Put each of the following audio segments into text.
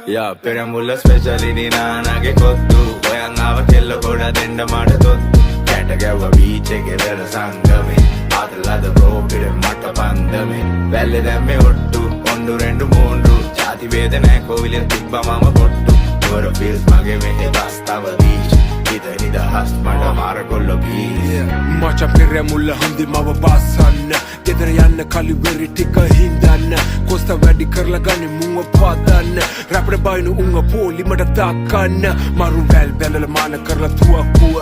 Yeah, Peramulla specially Ninanage Kotu. Oyangava Kello Koda Denda Madatottu. Catagawa beach Egevela Sangame. Adala the rope in Matapandame. Valley them me Ottu. Ondu Rendu Mundu. Chati Vedanako William Tipa Mama Pottu. Yora feels Magame Hedastava beach. Ida Hastmada Marakollo beach. Macha Peramulla Hundi Mava Basan. Gedara yanna kali veri tika hindanna Costa වැඩි කරලා ගනි මුව පාදන්න රැපර බයිනු උංග පොලිමට දාකන්න මරු වැල් බැලල මාන කරලා තුවක්කුව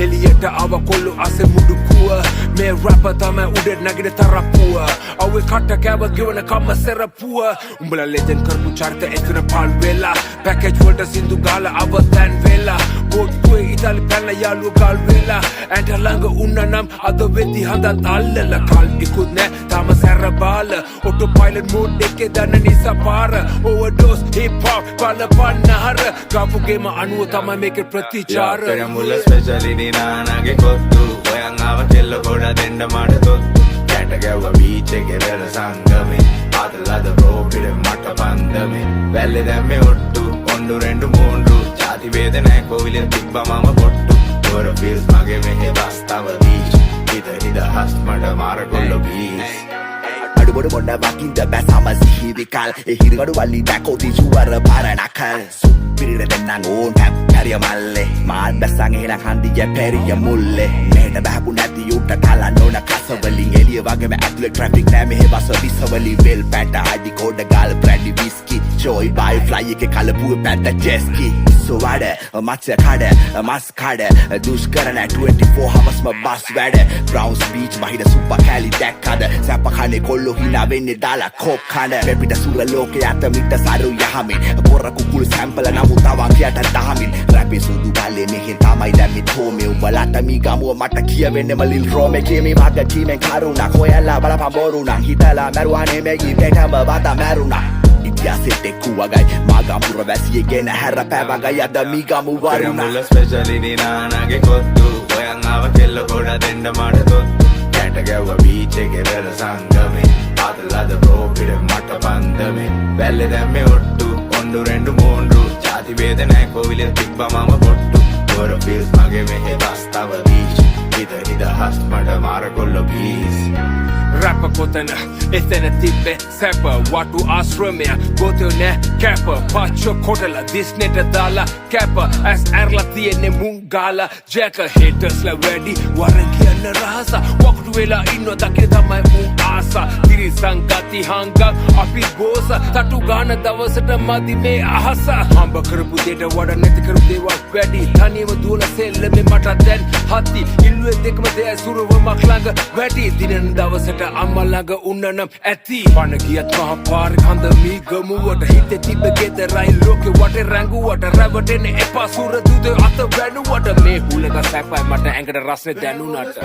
එලියට ආව කොල්ලු අසේ මුඩුකුව මේ රැප තමයි උඩ නැගින තරප්පුව අවේ කට කෑව ගෙවන කම සරපුව උඹලා ලෙජන්ඩ් කරපු චරිත එතන පල් වෙලා පැකේජ් වලට සින්දු ගාලා අවතන් වෙලා බොට්ටුවේ ඉතාලි පැනලා යාළුව ගල් වෙලා ඇන්ට ළඟ උන්න නම් අද වෙති හඳත් අල්ලලා කල් ඉක්ුත් නෑ තාම සැරබාල ඔටෝ පයිලට් මෝඩ් එකේ දන්න නිසා පාර ඕවර්ඩෝස් හිප් හොප් බලපන්නහර ගාපුගේම අනුව තමයි මේකේ ප්‍රතිචාර Peramulla specially Ninanage Kotu. Oyangava Kello Koda Denda Madatottu. Catagawa beach Egevela Sangame. Adala the rope in Matapandame. Valley them me Ottu. Ondu Rendu Mundu. Chati Vedanako William Tipa Mama Pottu. Yora feels Magame Hedastava beach. Ida Hastmada Marakollo beach. අඩුබඩු මොන්න වකින්ද බැසම සිහිවිකල් එහිරිගඩු වල්ලි දැකෝ තිජුවර පරණකල් සුපිරිර දෙන්නන් ඕන් හැප් පැරිය මල්ලේ මාල් බැස්සන් එහෙනම් හන්දිය පැරිය මුල්ලේ මෙහෙට බහපු නැති උට කලන්න ඕන කසවලින් එළිය වගේම ඇතුලේ ට්‍රැෆික් නෑ මෙහෙ බස විසවලි වෙල් පැට අඩි කෝඩ ගාල් බ්‍රැඩි විස්කි ජෝයි බයි ෆ්ලයි එකේ කලපුවේ පැට ජෙස්කි සුවඩ මච්ච කඩ මස් කඩ දුෂ්කරන 24 hours බස් වැඩ බ්‍රවුන්ස් බීච් වහින සුපර් කැලි දැක්කද සැප කනේ කොල්ලෝ hina වෙන්නේ දාලා කෝක් කන පෙපිට සුර ලෝකේ අත මිට සරු යහමින් පොර කුකුළු සැම්පල නමුත් අවංගයට දහමින් රැපේ සුදු ගාලේ මෙහෙන් තමයි දැම්මේ තෝමේ උඹලාට මී ගමුව මට කියවෙන්නම ලිල් රෝමේ කීමේ වාග කීමෙන් කරුණා කොයලා බලපන් බොරුණා හිතලා මරුවානේ මේකී දෙකම බත මරුණා ඉතිහාසෙට එක්කුවගයි මාගම්පුර වැසියේ ගෙන හැරපෑවගයි අද මී ගමු වරුණා Peramulla specially Ninanage Kotu. Oyangava Kello Koda Denda Madatottu. Catagawa beach Egevela Sangame. Adala the rope in Matapandame. Valley them me Ottu. Ondu Rendu Mundu. Chati Vedanako William Tipa Mama Pottu. Yora feels Magame Hedastava beach. Ida Hastmada Marakollo beach. Rap කොතන එතන තිබ්බේ සැප වටු ආශ්‍රමය ගොතෝ නෑ කැප පච්චෝ කොටලා දිස්නෙට දාලා කැප ඇස් ඇරලා තියෙන්නේ මුං ගාලා ජැක හේටර්ස්ලා වැඩි වරන් කියන්න රහස වකුටු වෙලා ඉන්නව දකින තමයි මුං ආසා තිරිසන් ගති හංගක් අපි ගෝස තටු ගාන දවසට මදි මේ අහස හම්බ කරපු දෙට වඩා නැති කරපු දේවල් වැඩි තනියම දුවලා සෙල්ලමේ මට දැන් හති ඉල්ලුවේ දෙකම දෙය සුරවමක් ළඟ වැඩි දිනන දවසට අම්මා ළඟ උන්නනම් ඇති පණ ගියත් මහ පාර කඳ මී ගමුවට හිතේ තිබ්බ ගෙදරයි ලෝකෙ වටේ රැඟුවට රැවටෙන එපා සුර දුද අත වැනුවට මේ හුලක සැපයි මට ඇඟට රසෙ දැනුණට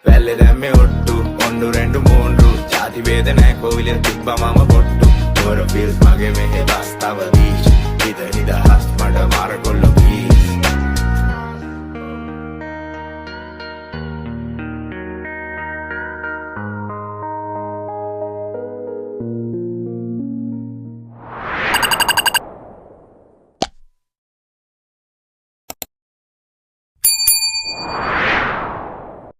Valley them me Ottu. Ondu Rendu Mundu. Chati Vedanako William Tipa Mama Pottu. Yora feels Magame Hedastava beach. Ida Hastmada Marakollo beach.